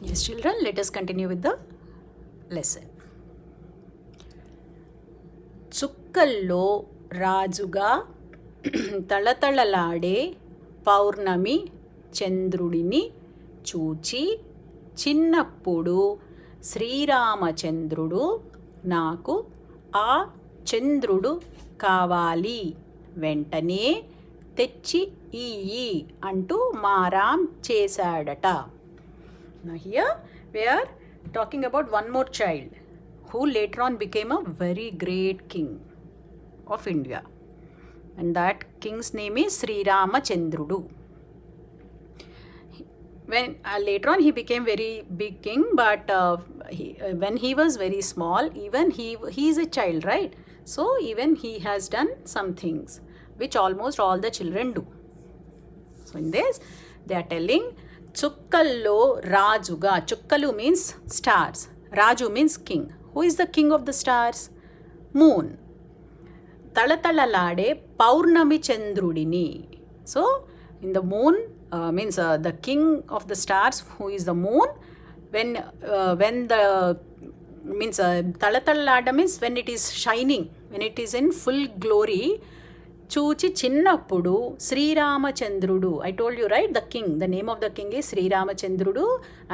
Yes, children, let us continue with the lesson. చుక్కల్లో రాజుగా తళతళలాడే పౌర్ణమి చంద్రుడిని చూచి చిన్నప్పుడు శ్రీరామచంద్రుడు నాకు ఆ చంద్రుడు కావాలి, వెంటనే తెచ్చి ఇయ్యి అంటూ మారాం చేశాడట. Now here we are talking about one more child who later on became a very great king of India, and that king's name is Sri Ramachandrudu. When later on he became very big king, but when he was very small, even he is a child, right? So even he has done some things which almost all the children do. So in this they are telling, చుక్కల్లో రాజుగా, చుక్కలు means stars, రాజు means king. Who is the king of the stars? Moon. తళతళలాడే పౌర్ణమి చంద్రుడిని. So in the moon means the king of the stars, who is the moon. when the means తళతళలాడ means when it is shining, when it is in full glory. చూచి చిన్నప్పుడు శ్రీరామచంద్రుడు, I told you right, the king, the name of the king is శ్రీరామచంద్రుడు.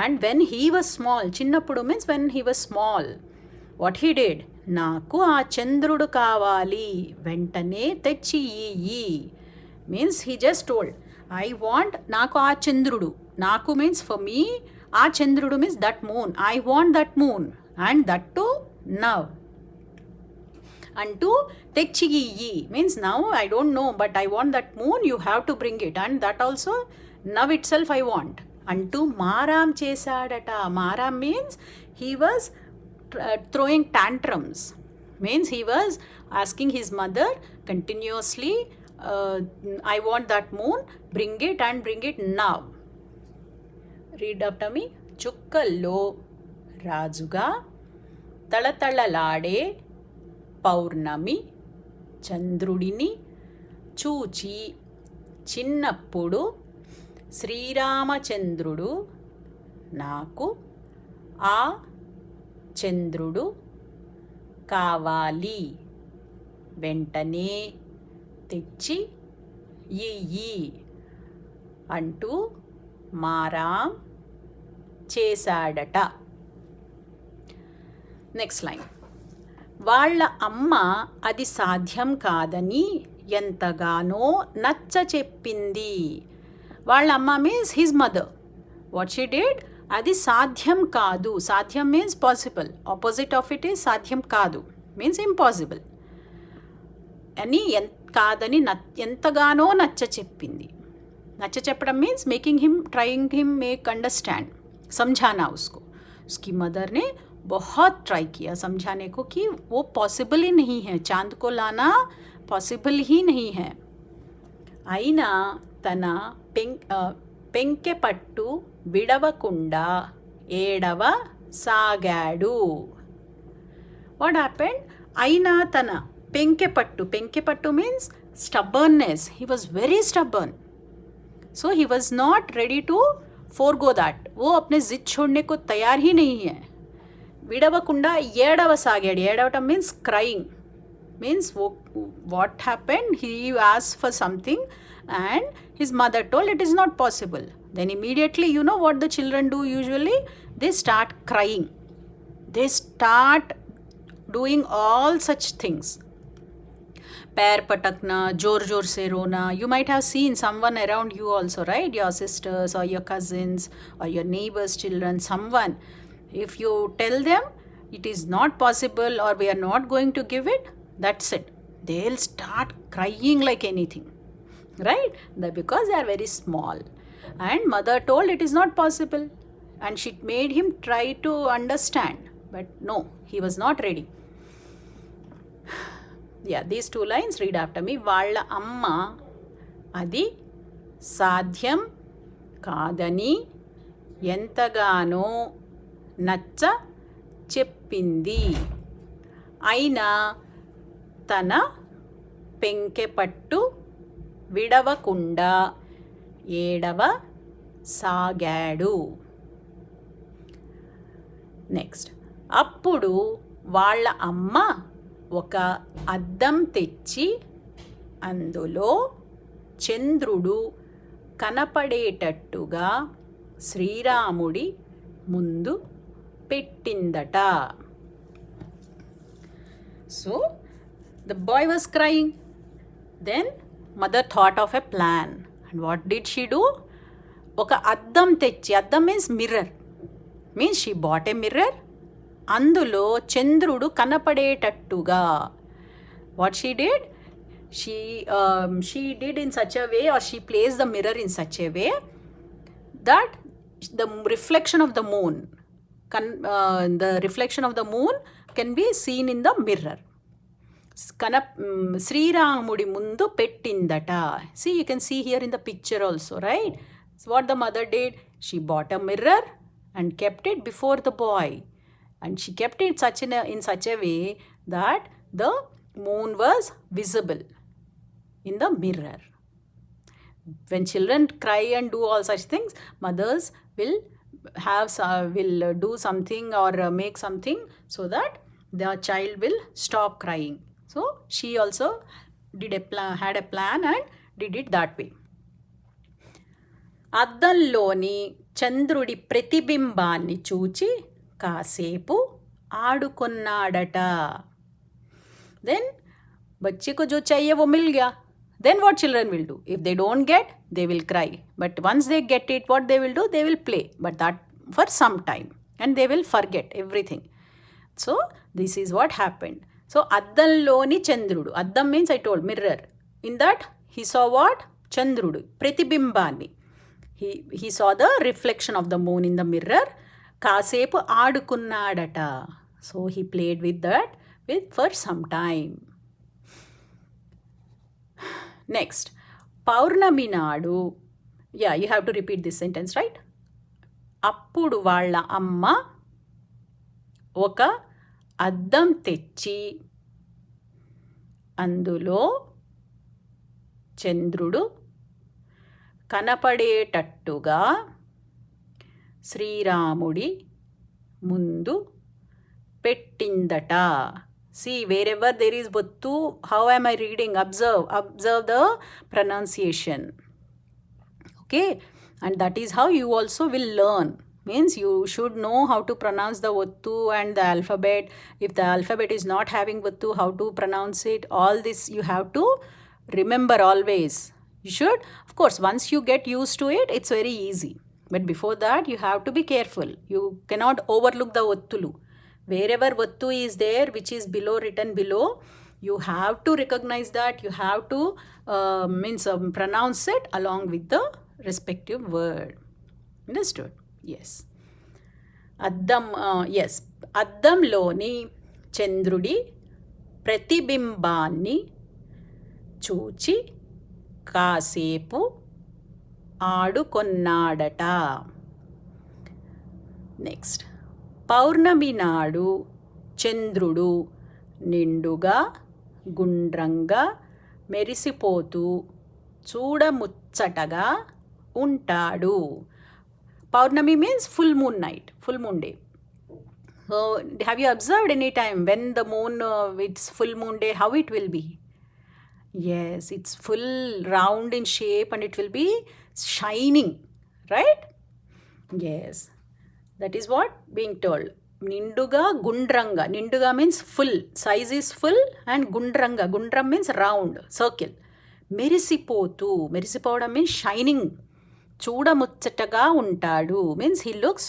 And when he was small, చిన్నప్పుడు means when he was small, what he did, నాకు ఆ చంద్రుడు కావాలి, వెంటనే తెచ్చి ఇయ్యి. Means he just told, I want, నాకు ఆ చంద్రుడు, నాకు మీన్స్ ఫర్ మీ, ఆ చంద్రుడు means that moon, I want that moon and that to now. అంటూ తెచ్చి ఇయ్యి means now I don't know, but I want that moon, you have to bring it, and that also now itself I want అంటూ మారాం చేశాడట. మారాం means he was throwing tantrums, means he was asking his mother continuously, I want that moon, bring it and bring it now. Read after me. చుక్కల్లో రాజుగా తళతళలాడే పౌర్ణమి చంద్రుడిని చూచి చిన్నప్పుడు శ్రీరామచంద్రుడు నాకు ఆ చంద్రుడు కావాలి, వెంటనే తెచ్చి ఇయ్యి అంటూ మారాం చేశాడట. Next line. వాళ్ళ అమ్మ అది సాధ్యం కాదని ఎంతగానో నచ్చ చెప్పింది. వాళ్ళ అమ్మ means his mother. What she did, అది సాధ్యం కాదు, సాధ్యం means possible, opposite of it is సాధ్యం కాదు మీన్స్ ఇంపాసిబుల్ అని కాదని ఎంతగానో నచ్చ చెప్పింది. నచ్చ చెప్పడం means making him, trying him make understand, समझाना उसको. उसकी मदर ने बहुत ट्राई किया समझाने को कि वो पॉसिबल ही नहीं है, चांद को लाना पॉसिबल ही नहीं है. అయినా తన పెంకె పట్టు విడవకుండా ఏడవ సాగాడు. What happened? అయినా తన పెంకెపట్టు means stubbornness. He was very stubborn. So he was not ready to forego that. वो अपने जिद छोड़ने को तैयार ही नहीं है. విడవకుండా ఏడవ సాగాడు. ఏడవటం means crying. Means what happened, he asked for something and his mother told it is not possible. Then immediately, you know what the children do usually? They start crying. They start doing all such things. पैर पटकना, जोर जोर से रोना. You might have seen someone around you also, right? Your sisters or your cousins or your neighbors' children, someone. If you tell them it is not possible or we are not going to give it, that's it. They'll start crying like anything. Right? Because they are very small. And mother told it is not possible. And she made him try to understand. But no, he was not ready. Yeah, these two lines, read after me. వాళ్ళ అమ్మ అది సాధ్యం కాదని ఎంతగానో నచ్చ చెప్పింది. అయినా తన పెంకెపట్టు విడవకుండా ఏడవ సాగాడు. నెక్స్ట్, అప్పుడు వాళ్ళ అమ్మ ఒక అద్దం తెచ్చి అందులో చంద్రుడు కనపడేటట్టుగా శ్రీరాముడి ముందు పెట్టిందట. So the boy was crying. Then mother thought of a plan. And what did she do? ఒక అద్దం తెచ్చి, అద్దం means mirror, means she bought a mirror. అందులో చంద్రుడు కనపడేటట్టుగా. What she did? She did in such a way, or she placed the mirror in such a way that the reflection of the moon, the reflection of the moon can be seen in the mirror. శ్రీరాముడి ముందు పెట్టిందట. See, you can see here in the picture also, right? So what the mother did, she bought a mirror and kept it before the boy, and she kept it in such a way that the moon was visible in the mirror. When children cry and do all such things, mothers will do something or make something so that the child will stop crying. So she also had a plan and did it that way. అద్దంలోని చంద్రుడి ప్రతిబింబాన్ని చూచి కాసేపు ఆడుకున్నాడట. Then बच्चे को जो चाहिए वो मिल गया. Then what children will do? If they don't get, they will cry. But once they get it, what they will do? They will play. But that for some time. And they will forget everything. So this is what happened. So అద్దంలోని చంద్రుడు. అద్దం means I told mirror. In that he saw what? చంద్రుడు. ప్రతిబింబాన్ని. He saw the reflection of the moon in the mirror. కాసేపు ఆడుకున్నాడట. So he played with that for some time. Next, పౌర్ణమి నాడు. Yeah, you have to repeat this sentence, right? అప్పుడు వాళ్ళ అమ్మ ఒక అద్దం తెచ్చి అందులో చంద్రుడు కనపడేటట్టుగా శ్రీరాముడి ముందు పెట్టిందట. See, wherever there is vattu, how am I reading? Observe the pronunciation. Okay, and that is how you also will learn. Means you should know how to pronounce the vattu and the alphabet. If the alphabet is not having vattu, how to pronounce it. All this you have to remember always. You should, of course, once you get used to it, it's very easy. But before that, you have to be careful. You cannot overlook the vattulu. Wherever vattu is there, which is written below, you have to recognize that. You have to pronounce it along with the respective word. Understood? Yes. Yes. అద్దంలోని చంద్రుడి ప్రతిబింబాన్ని చూచి కాసేపు ఆడుకొన్నాడట. Next, పౌర్ణమి నాడు చంద్రుడు నిండుగా గుండ్రంగా మెరిసిపోతూ చూడముచ్చటగా ఉంటాడు. పౌర్ణమి means full moon night, full moon day. So have you observed any time when the moon, it's full moon day, how it will be? Yes, it's full round in shape and it will be shining, right? Yes, that is what being told. Ninduga gundranga. Ninduga means full, size is full, and gundranga. Gundram means round, circle. Merisipotu. Merisipoda means shining. చూడముచ్చటగా ఉంటాడు means he looks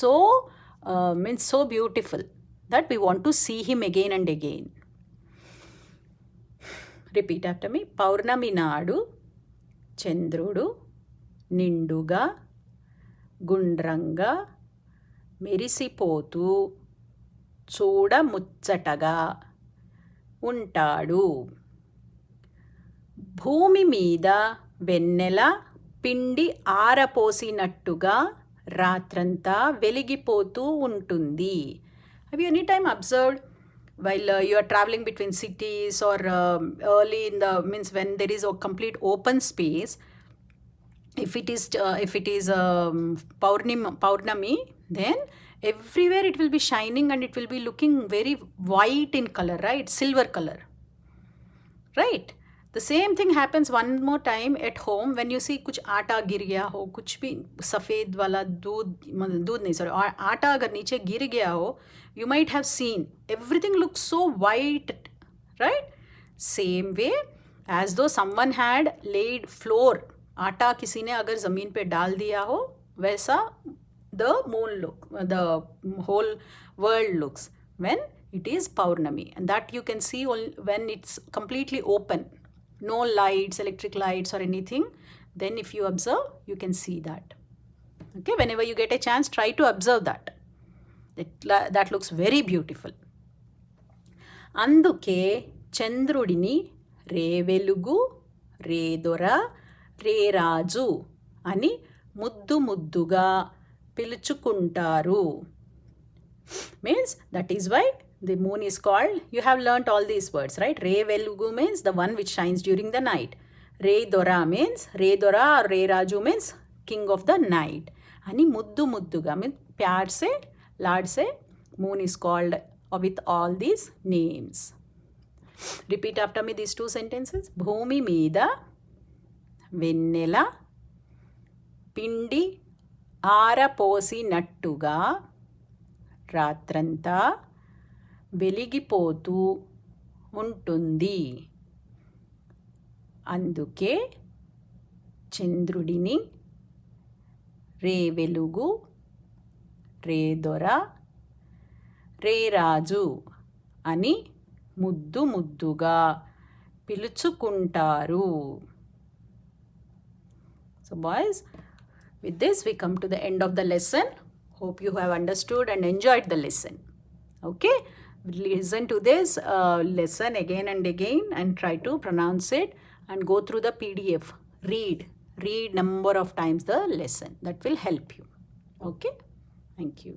so beautiful that we want to see him again and again. Repeat after me. పౌర్ణమి నాడు చంద్రుడు నిండుగా గుండ్రంగా మెరిసిపోతూ చూడముచ్చటగా ఉంటాడు. భూమి మీద వెన్నెల పిండి ఆరపోసినట్టుగా రాత్రంతా వెలిగిపోతూ ఉంటుంది. Have you any time observed while you are traveling between cities or early in the means when there is a complete open space, if it is Paurnami, then everywhere it will be shining and it will be looking very white in color, right? Silver color, right? The same thing happens one more time at home when you see कुछ आटा गिर गया हो, कुछ भी सफ़ेद वाला दूध नहीं sorry आटा अगर नीचे गिर गया हो, you might have seen everything looks so white, right? Same way as though someone had laid floor, आटा किसी ने अगर ज़मीन पे डाल दिया हो, वैसा the moon look, the whole world looks when it is Paurnami, and that you can see when it's completely open, no lights, electric lights or anything. Then if you observe, you can see that. Okay, whenever you get a chance, try to observe that. That looks very beautiful. అందుకే చంద్రుడిని రే వెలుగు, రే దొర, రే రాజు అని ముద్దు ముద్దుగా పిలుచుకుంటారు. Means that is why the moon is called, you have learnt all these words, right? Re Velugu means the one which shines during the night. Re Dora means, Re Dora or Re Raju means king of the night. Ani muddu mudduga means pyar se, lad se, moon is called with all these names. Repeat after me these two sentences. Bhumi meeda vennela pindi ఆరపోసినట్టుగా రాత్రంతా వెలిగిపోతూ ఉంటుంది. అందుకే చంద్రుడిని రే వెలుగు, రే దొర, రే రాజు అని ముద్దు ముద్దుగా పిలుచుకుంటారు. So boys, with this we come to the end of the lesson. Hope you have understood and enjoyed the lesson. Okay, listen to this lesson again and again and try to pronounce it and go through the PDF. Read number of times the lesson. That will help you. Okay, thank you.